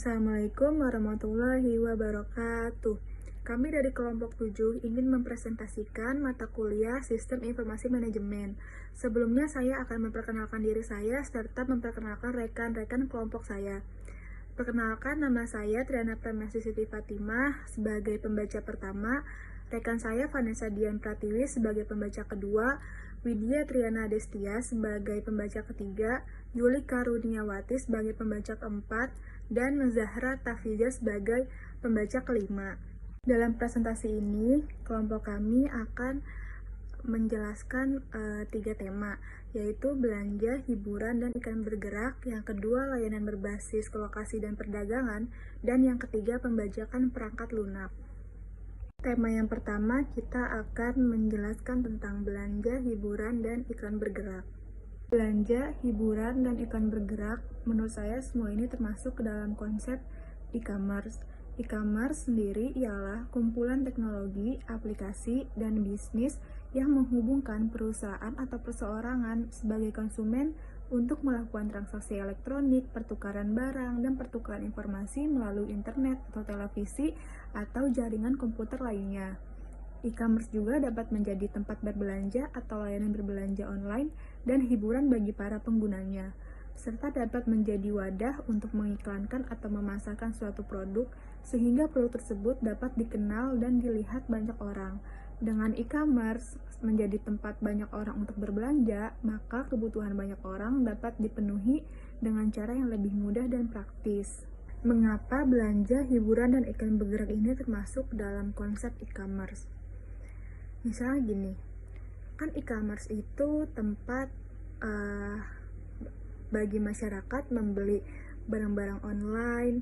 Assalamualaikum warahmatullahi wabarakatuh. Kami dari kelompok 7 ingin mempresentasikan mata kuliah Sistem Informasi Manajemen. Sebelumnya saya akan memperkenalkan diri saya serta memperkenalkan rekan-rekan kelompok saya. Perkenalkan, nama saya Triana Pramesti Siti Fatimah sebagai pembaca pertama, rekan saya Vanessa Dian Pratiwi sebagai pembaca kedua, Widya Triana Destia sebagai pembaca ketiga, Yuli Karuniawati sebagai pembaca keempat, dan Zahra Tafiza sebagai pembaca kelima. Dalam presentasi ini, kelompok kami akan menjelaskan 3 tema, yaitu belanja, hiburan, dan iklan bergerak. Yang kedua, layanan berbasis lokasi dan perdagangan, dan yang ketiga, pembajakan perangkat lunak. Tema yang pertama, kita akan menjelaskan tentang belanja, hiburan, dan iklan bergerak. Belanja, hiburan, dan iklan bergerak, menurut saya semua ini termasuk ke dalam konsep e-commerce. E-commerce sendiri ialah kumpulan teknologi, aplikasi, dan bisnis yang menghubungkan perusahaan atau perseorangan sebagai konsumen untuk melakukan transaksi elektronik, pertukaran barang, dan pertukaran informasi melalui internet atau televisi atau jaringan komputer lainnya. E-commerce juga dapat menjadi tempat berbelanja atau layanan berbelanja online dan hiburan bagi para penggunanya, serta dapat menjadi wadah untuk mengiklankan atau memasarkan suatu produk sehingga produk tersebut dapat dikenal dan dilihat banyak orang. Dengan e-commerce menjadi tempat banyak orang untuk berbelanja, maka kebutuhan banyak orang dapat dipenuhi dengan cara yang lebih mudah dan praktis. Mengapa belanja, hiburan, dan iklan bergerak ini termasuk dalam konsep e-commerce? Misalnya gini, kan e-commerce itu tempat bagi masyarakat membeli barang-barang online,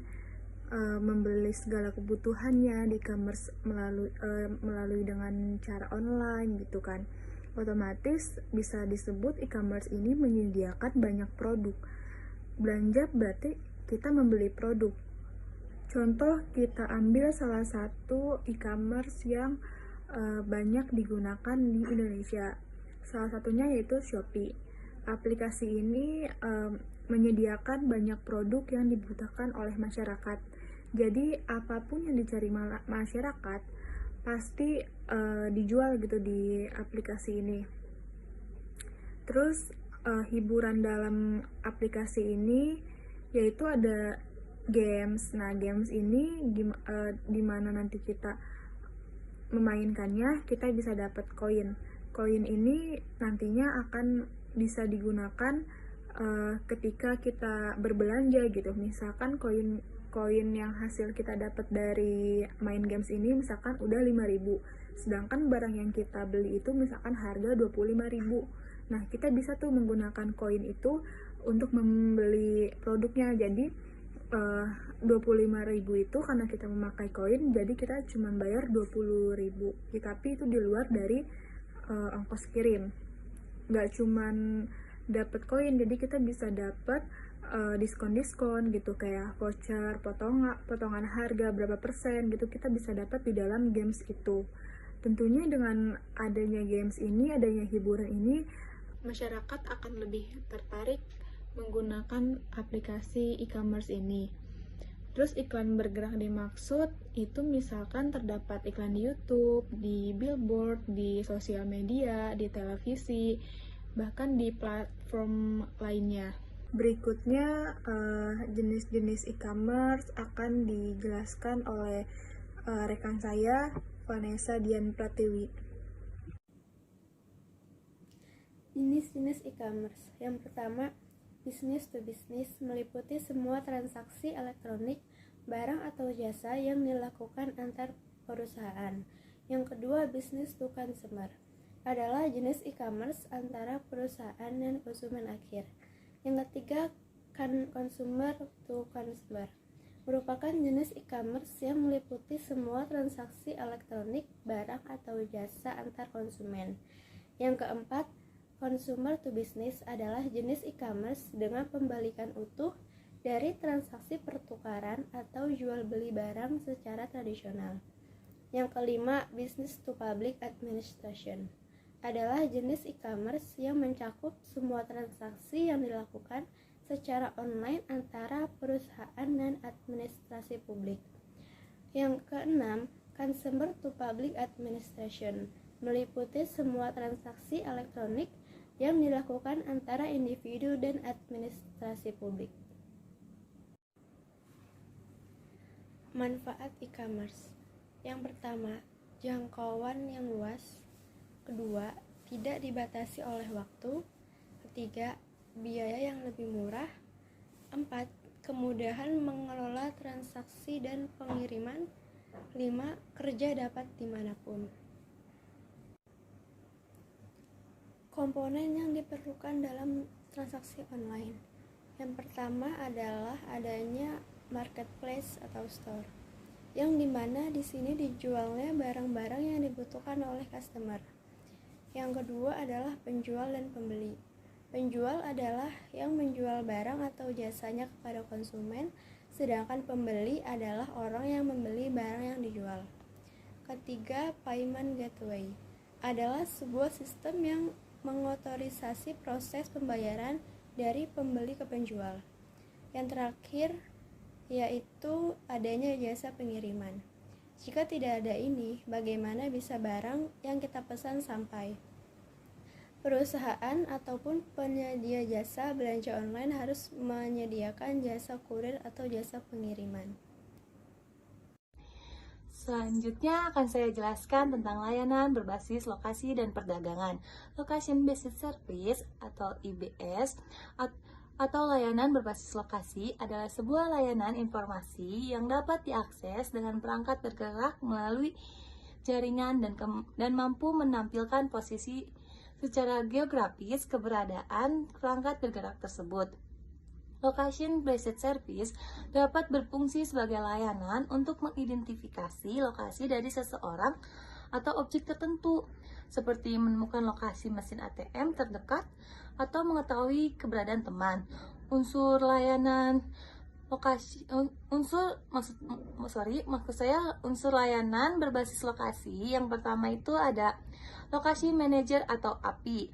membeli segala kebutuhannya di e-commerce melalui dengan cara online gitu kan. Otomatis bisa disebut e-commerce ini menyediakan banyak produk. Belanja berarti kita membeli produk. Contoh, kita ambil salah satu e-commerce yang banyak digunakan di Indonesia. Salah satunya yaitu Shopee. Aplikasi ini menyediakan banyak produk yang dibutuhkan oleh masyarakat. Jadi apapun yang dicari masyarakat pasti dijual gitu di aplikasi ini. Terus hiburan dalam aplikasi ini yaitu ada games. Nah, games ini dimana nanti kita memainkannya, kita bisa dapat koin. Koin ini nantinya akan bisa digunakan ketika kita berbelanja gitu. Misalkan koin yang hasil kita dapat dari main games ini misalkan udah 5.000, sedangkan barang yang kita beli itu misalkan harga 25.000. Nah, kita bisa tuh menggunakan koin itu untuk membeli produknya. Jadi 25.000 itu karena kita memakai koin, jadi kita cuma bayar 20.000. Tapi itu di luar dari ongkos kirim. Nggak cuman dapat koin, jadi kita bisa dapat diskon-diskon gitu, kayak voucher, potongan harga berapa persen gitu, kita bisa dapat di dalam games itu. Tentunya dengan adanya games ini, adanya hiburan ini, masyarakat akan lebih tertarik menggunakan aplikasi e-commerce ini. Terus iklan bergerak dimaksud itu misalkan terdapat iklan di YouTube, di billboard, di sosial media, di televisi, bahkan di platform lainnya. Berikutnya jenis-jenis e-commerce akan dijelaskan oleh rekan saya Vanessa Dian Pratiwi. Jenis-jenis e-commerce. Yang pertama, business to business, meliputi semua transaksi elektronik, barang atau jasa yang dilakukan antar perusahaan. Yang kedua, business to consumer, adalah jenis e-commerce antara perusahaan dan konsumen akhir. Yang ketiga, consumer to consumer, merupakan jenis e-commerce yang meliputi semua transaksi elektronik, barang atau jasa antar konsumen. Yang keempat, consumer to business adalah jenis e-commerce dengan pembalikan utuh dari transaksi pertukaran atau jual beli barang secara tradisional. Yang kelima, business to public administration, adalah jenis e-commerce yang mencakup semua transaksi yang dilakukan secara online antara perusahaan dan administrasi publik. Yang keenam, Consumer to Public Administration, meliputi semua transaksi elektronik yang dilakukan antara individu dan administrasi publik. Manfaat e-commerce. Yang pertama, jangkauan yang luas. Kedua, tidak dibatasi oleh waktu. Ketiga, biaya yang lebih murah. 4. Kemudahan mengelola transaksi dan pengiriman. 5. Kerja dapat dimanapun. Komponen yang diperlukan dalam transaksi online. Yang pertama adalah adanya marketplace atau store, yang dimana di sini dijualnya barang-barang yang dibutuhkan oleh customer. Yang kedua adalah penjual dan pembeli. Penjual adalah yang menjual barang atau jasanya kepada konsumen, sedangkan pembeli adalah orang yang membeli barang yang dijual. Ketiga, payment gateway adalah sebuah sistem yang mengotorisasi proses pembayaran dari pembeli ke penjual. Yang terakhir yaitu adanya jasa pengiriman. Jika tidak ada ini, bagaimana bisa barang yang kita pesan sampai? Perusahaan ataupun penyedia jasa belanja online harus menyediakan jasa kurir atau jasa pengiriman. Selanjutnya akan saya jelaskan tentang layanan berbasis lokasi dan perdagangan. Location Based Service atau IBS atau layanan berbasis lokasi adalah sebuah layanan informasi yang dapat diakses dengan perangkat bergerak melalui jaringan dan mampu menampilkan posisi secara geografis keberadaan perangkat bergerak tersebut. Location Based Service dapat berfungsi sebagai layanan untuk mengidentifikasi lokasi dari seseorang atau objek tertentu, seperti menemukan lokasi mesin ATM terdekat atau mengetahui keberadaan teman. Unsur layanan layanan berbasis lokasi. Yang pertama itu ada Location Manager atau API.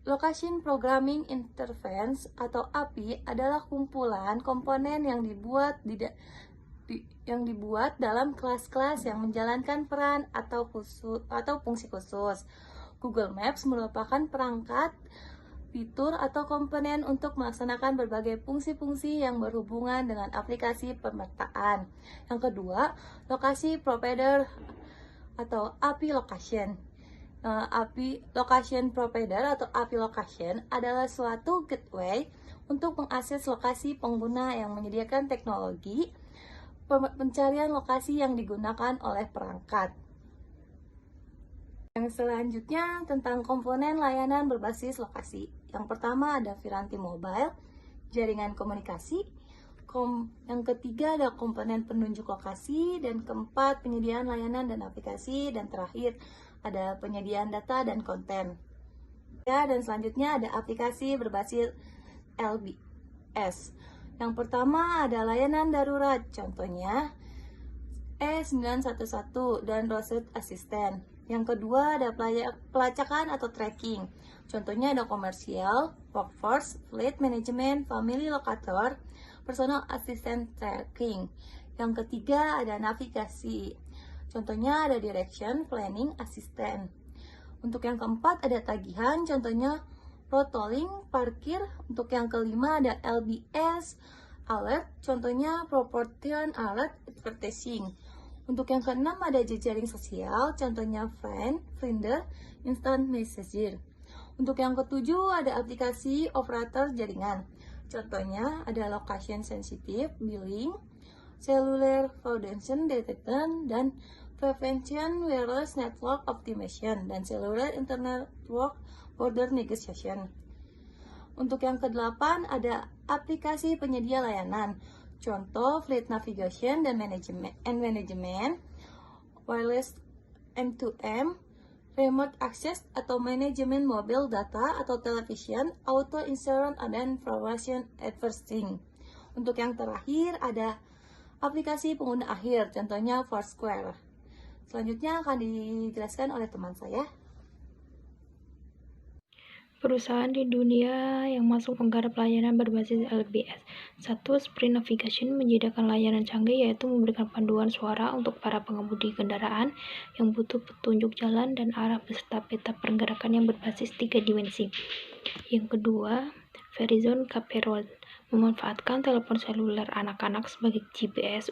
Location Programming Interface atau API adalah kumpulan komponen yang dibuat dalam kelas-kelas yang menjalankan peran atau fungsi khusus. Google Maps merupakan perangkat, fitur, atau komponen untuk melaksanakan berbagai fungsi-fungsi yang berhubungan dengan aplikasi pemetaan. Yang kedua, Lokasi Provider atau API Location. API Location Provider atau API Location adalah suatu gateway untuk mengakses lokasi pengguna yang menyediakan teknologi pencarian lokasi yang digunakan oleh perangkat. Yang selanjutnya tentang komponen layanan berbasis lokasi. Yang pertama ada Viranti Mobile, jaringan komunikasi. Yang ketiga ada komponen penunjuk lokasi, dan keempat penyediaan layanan dan aplikasi, dan terakhir ada penyediaan data dan konten. Dan selanjutnya ada aplikasi berbasis LBS. Yang pertama ada layanan darurat, contohnya E911 dan Route Assistant. Yang kedua ada pelacakan atau tracking, contohnya ada komersial, workforce, fleet management, family locator, personal assistant tracking. Yang ketiga ada navigasi, contohnya ada direction planning assistant. Untuk yang keempat ada tagihan, contohnya road tolling, parkir. Untuk yang kelima ada LBS alert, contohnya proportion alert advertising. Untuk yang keenam ada jejaring sosial, contohnya friend, Finder, instant messenger. Untuk yang ketujuh ada aplikasi operator jaringan, contohnya ada location sensitive billing, cellular foundation detection, dan prevention wireless network optimization, dan cellular internet network border negotiation. Untuk yang kedelapan ada aplikasi penyedia layanan, contoh fleet navigation dan management, wireless M2M, remote access atau manajemen mobil data atau television, auto insurance, dan information advertising. Untuk yang terakhir ada aplikasi pengguna akhir, contohnya Foursquare. Selanjutnya akan dijelaskan oleh teman saya. Perusahaan di dunia yang masuk menggarap layanan berbasis LBS. 1. Sprint Navigation menyediakan layanan canggih yaitu memberikan panduan suara untuk para pengemudi kendaraan yang butuh petunjuk jalan dan arah beserta peta pergerakan yang berbasis 3 dimensi. Yang kedua, Verizon Caperol memanfaatkan telepon seluler anak-anak sebagai GPS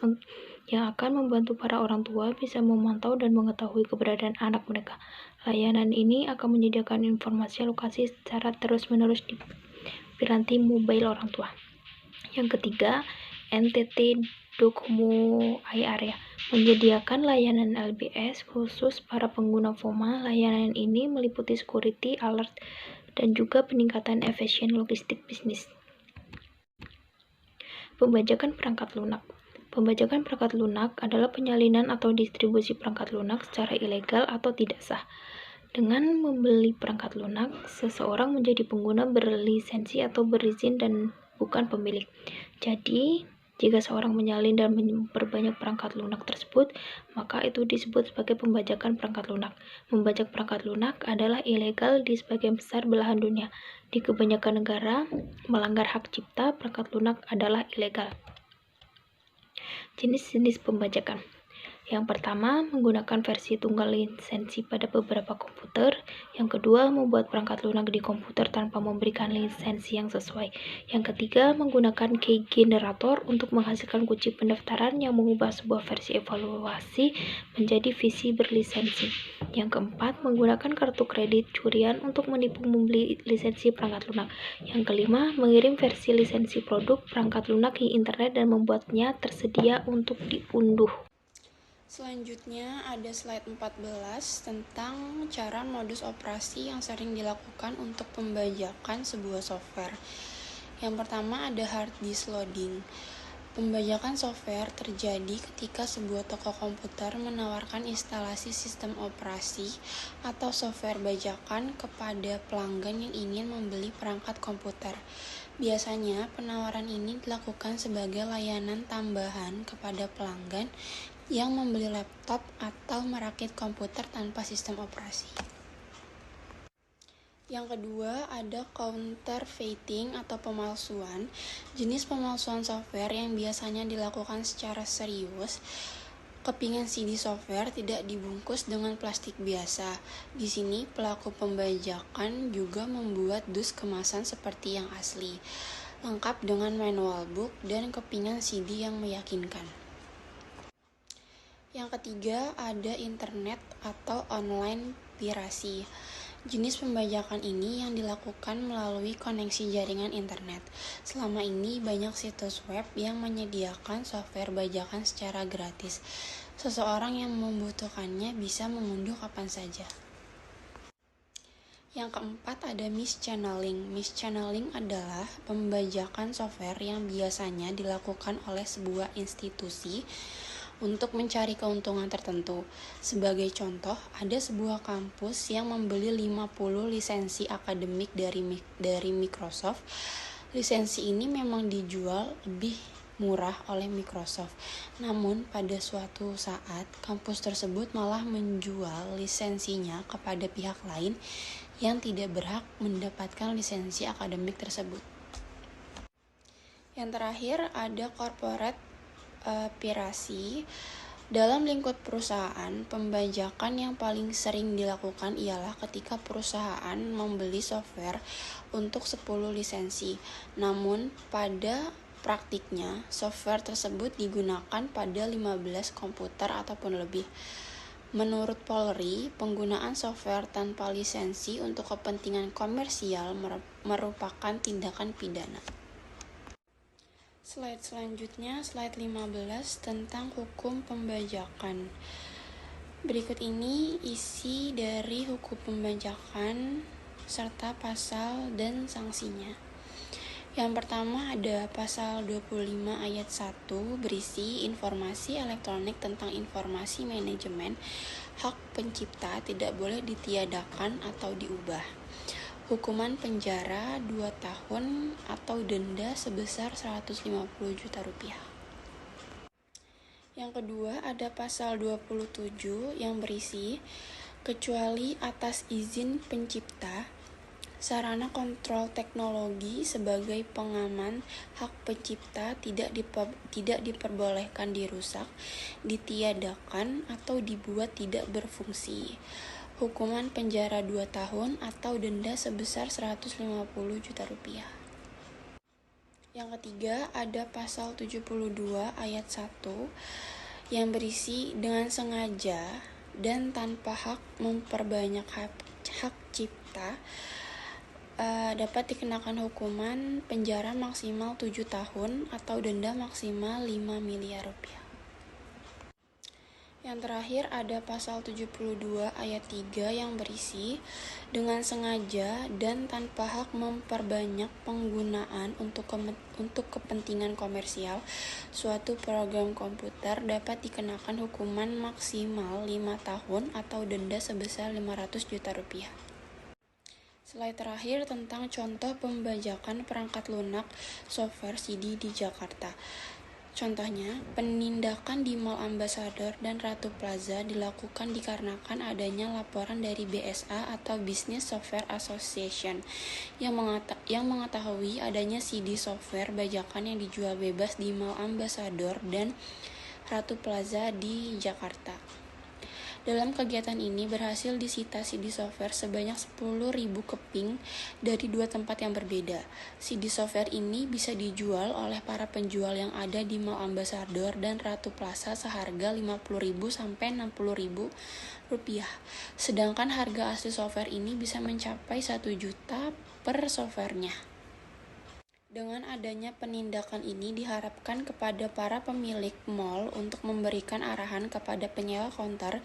yang akan membantu para orang tua bisa memantau dan mengetahui keberadaan anak mereka. Layanan ini akan menyediakan informasi lokasi secara terus-menerus di piranti mobile orang tua. Yang ketiga, NTT Docomo iArea menyediakan layanan LBS khusus para pengguna FOMA. Layanan ini meliputi security alert dan juga peningkatan efisien logistik bisnis. Pembajakan perangkat lunak. Pembajakan perangkat lunak adalah penyalinan atau distribusi perangkat lunak secara ilegal atau tidak sah. Dengan membeli perangkat lunak, seseorang menjadi pengguna berlisensi atau berizin dan bukan pemilik. Jadi, jika seorang menyalin dan memperbanyak perangkat lunak tersebut, maka itu disebut sebagai pembajakan perangkat lunak. Membajak perangkat lunak adalah ilegal di sebagian besar belahan dunia. Di kebanyakan negara, melanggar hak cipta perangkat lunak adalah ilegal. Jenis-jenis pembajakan. Yang pertama, menggunakan versi tunggal lisensi pada beberapa komputer. Yang kedua, membuat perangkat lunak di komputer tanpa memberikan lisensi yang sesuai. Yang ketiga, menggunakan key generator untuk menghasilkan kunci pendaftaran yang mengubah sebuah versi evaluasi menjadi visi berlisensi. Yang keempat, menggunakan kartu kredit curian untuk menipu membeli lisensi perangkat lunak. Yang kelima, mengirim versi lisensi produk perangkat lunak di internet dan membuatnya tersedia untuk diunduh. Selanjutnya ada slide 14 tentang cara modus operasi yang sering dilakukan untuk pembajakan sebuah software. Yang pertama ada hard disk loading. Pembajakan software terjadi ketika sebuah toko komputer menawarkan instalasi sistem operasi atau software bajakan kepada pelanggan yang ingin membeli perangkat komputer. Biasanya, penawaran ini dilakukan sebagai layanan tambahan kepada pelanggan yang membeli laptop atau merakit komputer tanpa sistem operasi. Yang kedua, ada counterfeiting atau pemalsuan. Jenis pemalsuan software yang biasanya dilakukan secara serius. Kepingan CD software tidak dibungkus dengan plastik biasa. Di sini, pelaku pembajakan juga membuat dus kemasan seperti yang asli, lengkap dengan manual book dan kepingan CD yang meyakinkan. Yang ketiga, ada internet atau online pirasi. Jenis pembajakan ini yang dilakukan melalui koneksi jaringan internet. Selama ini, banyak situs web yang menyediakan software bajakan secara gratis. Seseorang yang membutuhkannya bisa mengunduh kapan saja. Yang keempat, ada mischanneling. Mischanneling adalah pembajakan software yang biasanya dilakukan oleh sebuah institusi untuk mencari keuntungan tertentu. Sebagai contoh, ada sebuah kampus yang membeli 50 lisensi akademik dari Microsoft. Lisensi ini memang dijual lebih murah oleh Microsoft. Namun, pada suatu saat, kampus tersebut malah menjual lisensinya kepada pihak lain yang tidak berhak mendapatkan lisensi akademik tersebut. Yang terakhir, ada corporate pirasi. Dalam lingkup perusahaan, pembajakan yang paling sering dilakukan ialah ketika perusahaan membeli software untuk 10 lisensi. Namun, pada praktiknya, software tersebut digunakan pada 15 komputer ataupun lebih. Menurut Polri, penggunaan software tanpa lisensi untuk kepentingan komersial merupakan tindakan pidana. Slide selanjutnya, slide 15 tentang hukum pembajakan. Berikut ini isi dari hukum pembajakan serta pasal dan sanksinya. Yang pertama ada pasal 25 ayat 1 berisi informasi elektronik tentang informasi manajemen. Hak pencipta tidak boleh ditiadakan atau diubah. Hukuman penjara 2 tahun atau denda sebesar 150 juta rupiah. Yang kedua ada pasal 27 yang berisi kecuali atas izin pencipta, Sarana kontrol teknologi sebagai pengaman hak pencipta tidak diperbolehkan dirusak, ditiadakan, atau dibuat tidak berfungsi. Hukuman penjara 2 tahun atau denda sebesar 150 juta rupiah. Yang ketiga, ada pasal 72 ayat 1 yang berisi dengan sengaja dan tanpa hak memperbanyak hak cipta dapat dikenakan hukuman penjara maksimal 7 tahun atau denda maksimal 5 miliar rupiah. Yang terakhir ada pasal 72 ayat 3 yang berisi dengan sengaja dan tanpa hak memperbanyak penggunaan untuk kepentingan komersial suatu program komputer dapat dikenakan hukuman maksimal 5 tahun atau denda sebesar 500 juta rupiah. Slide terakhir tentang contoh pembajakan perangkat lunak software CD di Jakarta. Contohnya, penindakan di Mall Ambassador dan Ratu Plaza dilakukan dikarenakan adanya laporan dari BSA atau Business Software Association yang mengetahui adanya CD software bajakan yang dijual bebas di Mall Ambassador dan Ratu Plaza di Jakarta. Dalam kegiatan ini berhasil disita CD software sebanyak 10.000 keping dari 2 tempat yang berbeda. CD software ini bisa dijual oleh para penjual yang ada di Mall Ambassador dan Ratu Plaza seharga 50.000 sampai 60.000 rupiah. Sedangkan harga asli software ini bisa mencapai 1 juta per softwarenya. Dengan adanya penindakan ini diharapkan kepada para pemilik mall untuk memberikan arahan kepada penyewa counter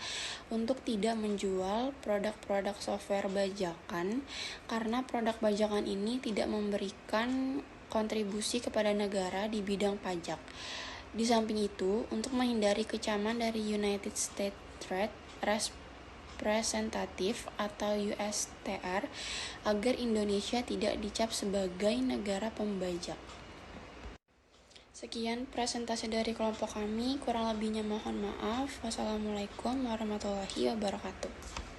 untuk tidak menjual produk-produk software bajakan karena produk bajakan ini tidak memberikan kontribusi kepada negara di bidang pajak. Di samping itu, untuk menghindari kecaman dari United States Trade Representative atau USTR agar Indonesia tidak dicap sebagai negara pembajak. Sekian presentasi dari kelompok kami, kurang lebihnya mohon maaf. Wassalamualaikum warahmatullahi wabarakatuh.